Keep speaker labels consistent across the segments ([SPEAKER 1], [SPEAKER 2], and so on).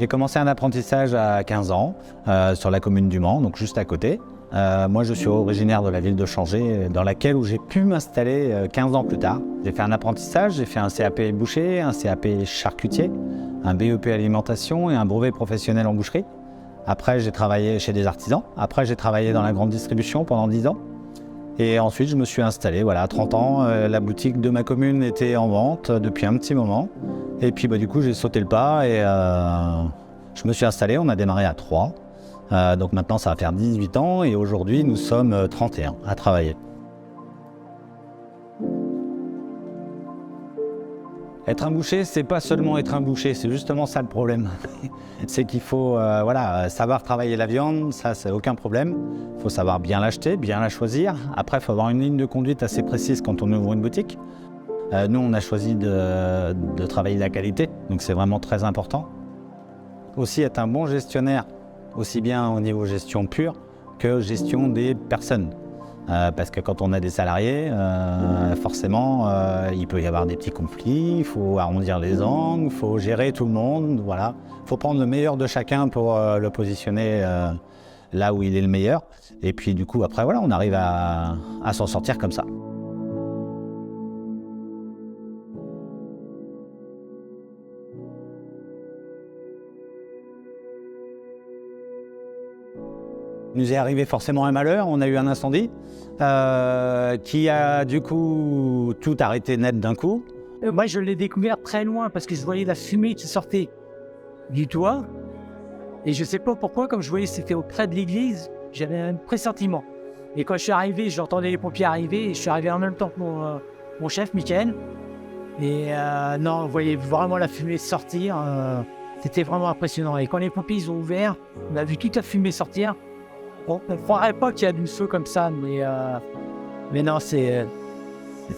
[SPEAKER 1] J'ai commencé un apprentissage à 15 ans sur la commune du Mans, donc juste à côté. Moi, je suis originaire de la ville de Changé, dans laquelle où j'ai pu m'installer 15 ans plus tard. J'ai fait un apprentissage, j'ai fait un CAP boucher, un CAP charcutier, un BEP alimentation et un brevet professionnel en boucherie. Après, j'ai travaillé chez des artisans. Après, j'ai travaillé dans la grande distribution pendant 10 ans. Et ensuite, je me suis installé, voilà, à 30 ans. La boutique de ma commune était en vente depuis un petit moment. Et puis, du coup, j'ai sauté le pas et je me suis installé. On a démarré à 3. Donc maintenant, ça va faire 18 ans. Et aujourd'hui, nous sommes 31 à travailler. Être un boucher, c'est pas seulement être un boucher, c'est justement ça le problème. C'est qu'il faut savoir travailler la viande, ça c'est aucun problème. Il faut savoir bien l'acheter, bien la choisir. Après, il faut avoir une ligne de conduite assez précise quand on ouvre une boutique. Nous, on a choisi de travailler la qualité, donc c'est vraiment très important. Aussi être un bon gestionnaire, aussi bien au niveau gestion pure que gestion des personnes. Parce que quand on a des salariés, forcément, il peut y avoir des petits conflits, il faut arrondir les angles, il faut gérer tout le monde, voilà. Il faut prendre le meilleur de chacun pour le positionner là où il est le meilleur. Et puis du coup, après, voilà, on arrive à s'en sortir comme ça. Il nous est arrivé forcément un malheur, on a eu un incendie qui a du coup tout arrêté net d'un coup.
[SPEAKER 2] Moi je l'ai découvert très loin parce que je voyais la fumée qui sortait du toit et je sais pas pourquoi, comme je voyais que c'était auprès de l'église, j'avais un pressentiment. Et quand je suis arrivé, j'entendais les pompiers arriver et je suis arrivé en même temps que mon chef, Mickaël. Et non, on voyait vraiment la fumée sortir, c'était vraiment impressionnant. Et quand les pompiers ils ont ouvert, on a vu toute la fumée sortir. On ne croirait pas qu'il y a du feu comme ça, mais non, c'est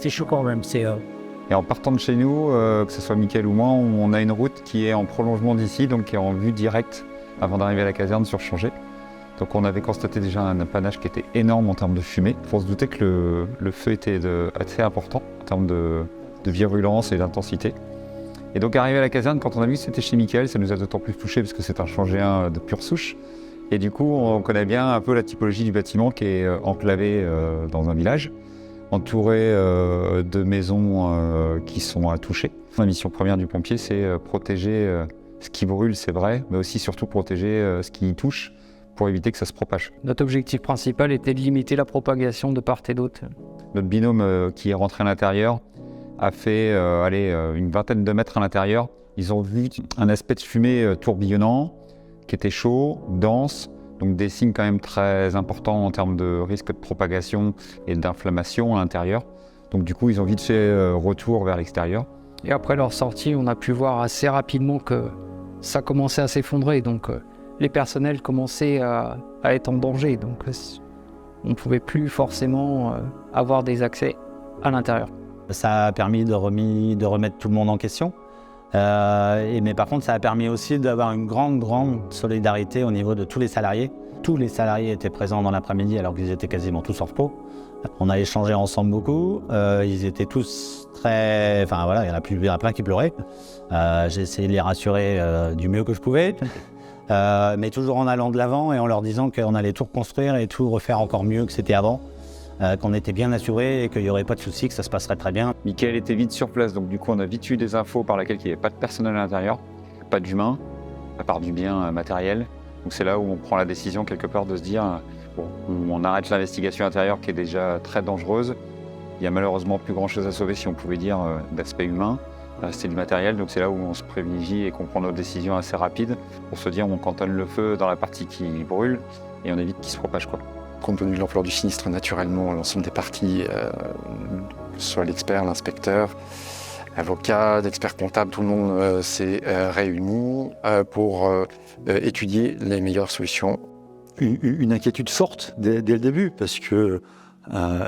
[SPEAKER 2] choquant même.
[SPEAKER 3] Et en partant de chez nous, que ce soit Mickaël ou moi, on a une route qui est en prolongement d'ici, donc qui est en vue directe avant d'arriver à la caserne sur Changé. Donc on avait constaté déjà un panache qui était énorme en termes de fumée. Il faut se douter que le feu était assez important en termes de virulence et d'intensité. Et donc arrivé à la caserne, quand on a vu que c'était chez Mickaël, ça nous a d'autant plus touché parce que c'est un Changéen de pure souche. Et du coup, on connaît bien un peu la typologie du bâtiment qui est enclavé dans un village, entouré de maisons qui sont à toucher. La mission première du pompier, c'est protéger ce qui brûle, c'est vrai, mais aussi surtout protéger ce qui y touche pour éviter que ça se propage.
[SPEAKER 4] Notre objectif principal était de limiter la propagation de part et d'autre.
[SPEAKER 3] Notre binôme qui est rentré à l'intérieur a fait une vingtaine de mètres à l'intérieur. Ils ont vu un aspect de fumée tourbillonnant, qui était chaud, dense, donc des signes quand même très importants en termes de risque de propagation et d'inflammation à l'intérieur. Donc du coup, ils ont vite fait retour vers l'extérieur.
[SPEAKER 4] Et après leur sortie, on a pu voir assez rapidement que ça commençait à s'effondrer, donc les personnels commençaient à être en danger, donc on ne pouvait plus forcément avoir des accès à l'intérieur.
[SPEAKER 1] Ça a permis de remettre tout le monde en question. Mais par contre, ça a permis aussi d'avoir une grande solidarité au niveau de tous les salariés. Tous les salariés étaient présents dans l'après-midi alors qu'ils étaient quasiment tous hors repos. On a échangé ensemble beaucoup. Ils étaient tous très... Enfin voilà, il y en a plein qui pleuraient. J'ai essayé de les rassurer du mieux que je pouvais. Mais toujours en allant de l'avant et en leur disant qu'on allait tout reconstruire et tout refaire encore mieux que c'était avant. Qu'on était bien assuré et qu'il n'y aurait pas de soucis, que ça se passerait très bien.
[SPEAKER 3] Mickaël était vite sur place, donc du coup on a vite eu des infos par lesquelles il n'y avait pas de personnel à l'intérieur, pas d'humain, à part du bien matériel. Donc c'est là où on prend la décision quelque part de se dire, bon, on arrête l'investigation intérieure qui est déjà très dangereuse. Il n'y a malheureusement plus grand chose à sauver si on pouvait dire d'aspect humain. C'est du matériel, donc c'est là où on se privilégie et qu'on prend nos décisions assez rapides pour se dire on cantonne le feu dans la partie qui brûle et on évite qu'il se propage, quoi.
[SPEAKER 5] Compte tenu de l'ampleur du sinistre, naturellement, l'ensemble des parties, soit l'expert, l'inspecteur, avocat, d'experts comptables, tout le monde s'est réuni pour étudier les meilleures solutions.
[SPEAKER 6] Une inquiétude forte dès le début, parce que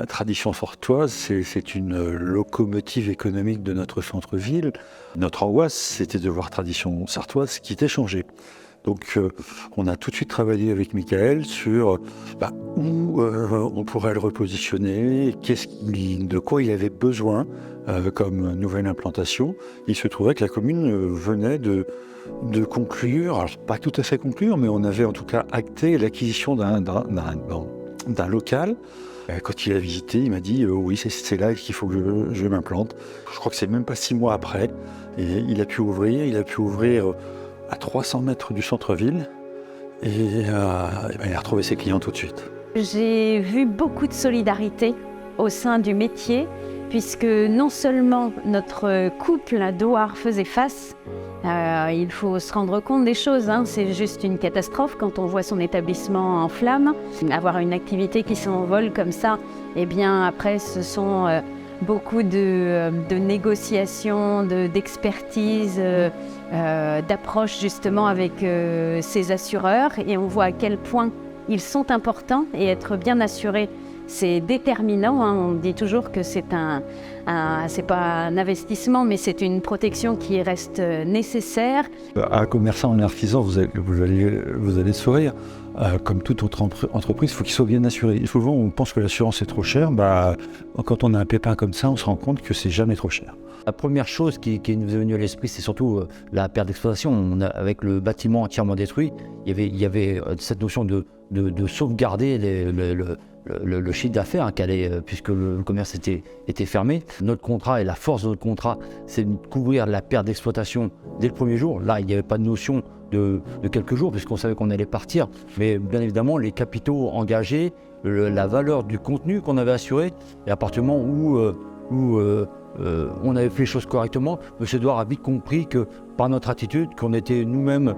[SPEAKER 6] Tradition Sartoise, c'est une locomotive économique de notre centre-ville. Notre angoisse, c'était de voir Tradition Sartoise quitter Changé. Donc on a tout de suite travaillé avec Michael sur où on pourrait le repositionner, de quoi il avait besoin comme nouvelle implantation. Il se trouvait que la commune venait de conclure, alors pas tout à fait conclure, mais on avait en tout cas acté l'acquisition d'un local. Quand il a visité, il m'a dit oui, c'est là qu'il faut que je m'implante. Je crois que c'est même pas 6 mois après. Et il a pu ouvrir à 300 mètres du centre-ville. Et il a retrouvé ses clients tout de suite.
[SPEAKER 7] J'ai vu beaucoup de solidarité au sein du métier, puisque non seulement notre couple à Douar faisait face, il faut se rendre compte des choses, hein. C'est juste une catastrophe quand on voit son établissement en flammes. Avoir une activité qui s'envole comme ça, eh bien après ce sont beaucoup de négociations, d'expertise, d'approche justement avec ces assureurs, et on voit à quel point ils sont importants, et être bien assuré, c'est déterminant, hein. On dit toujours que c'est c'est pas un investissement, mais c'est une protection qui reste nécessaire.
[SPEAKER 6] Un commerçant, un artisan, vous allez sourire. Comme toute autre entreprise, il faut qu'il soit bien assuré. Souvent, on pense que l'assurance est trop chère. Quand on a un pépin comme ça, on se rend compte que c'est jamais trop cher.
[SPEAKER 8] La première chose qui nous est venue à l'esprit, c'est surtout la perte d'exploitation. Avec le bâtiment entièrement détruit, il y avait cette notion de sauvegarder le chiffre d'affaires, puisque le commerce était fermé. Notre contrat, et la force de notre contrat, c'est de couvrir la perte d'exploitation dès le premier jour. Là, il n'y avait pas de notion de quelques jours, puisqu'on savait qu'on allait partir. Mais bien évidemment, les capitaux engagés, la valeur du contenu qu'on avait assuré, et à partir du moment où on avait fait les choses correctement, M. Douar a vite compris que, par notre attitude, qu'on était nous-mêmes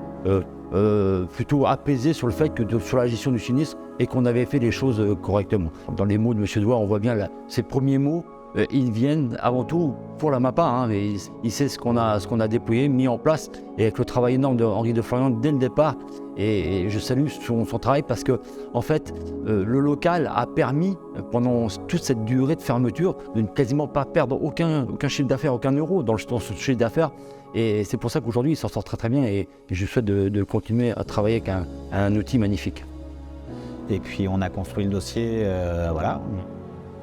[SPEAKER 8] plutôt apaisés sur le fait que sur la gestion du sinistre, et qu'on avait fait les choses correctement. Dans les mots de M. Douar, on voit bien ces premiers mots, ils viennent avant tout pour la MAPA, hein, mais il sait ce qu'on a déployé, mis en place, et avec le travail énorme d'Henri de Florian dès le départ. Et je salue son travail, parce que en fait, le local a permis, pendant toute cette durée de fermeture, de ne quasiment pas perdre aucun chiffre d'affaires, aucun euro dans ce chiffre d'affaires. Et c'est pour ça qu'aujourd'hui, il s'en sort très très bien, et je souhaite de continuer à travailler avec un outil magnifique.
[SPEAKER 1] Et puis on a construit le dossier, voilà.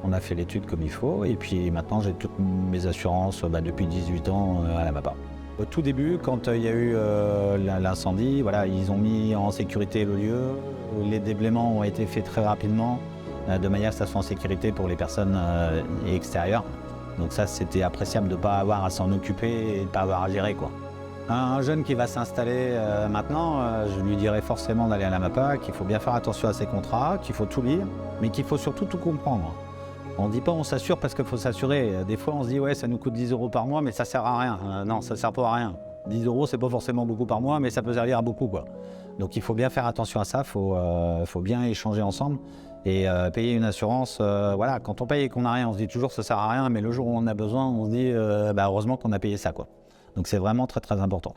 [SPEAKER 1] On a fait l'étude comme il faut, et puis maintenant j'ai toutes mes assurances depuis 18 ans à la MAPA. Au tout début, quand il y a eu l'incendie, voilà, ils ont mis en sécurité le lieu. Les déblaiements ont été faits très rapidement, de manière que ça soit en sécurité pour les personnes extérieures. Donc ça, c'était appréciable de ne pas avoir à s'en occuper et de ne pas avoir à gérer, quoi. Un jeune qui va s'installer maintenant, je lui dirais forcément d'aller à la MAPA, qu'il faut bien faire attention à ses contrats, qu'il faut tout lire, mais qu'il faut surtout tout comprendre. On ne dit pas on s'assure parce qu'il faut s'assurer. Des fois, on se dit ouais, ça nous coûte 10 € par mois, mais ça sert à rien. Non, ça sert pas à rien. 10 €, c'est pas forcément beaucoup par mois, mais ça peut servir à beaucoup, quoi. Donc il faut bien faire attention à ça, faut bien échanger ensemble et payer une assurance. Voilà, quand on paye et qu'on n'a rien, on se dit toujours ça sert à rien, mais le jour où on a besoin, on se dit heureusement qu'on a payé ça, quoi. Donc c'est vraiment très très important.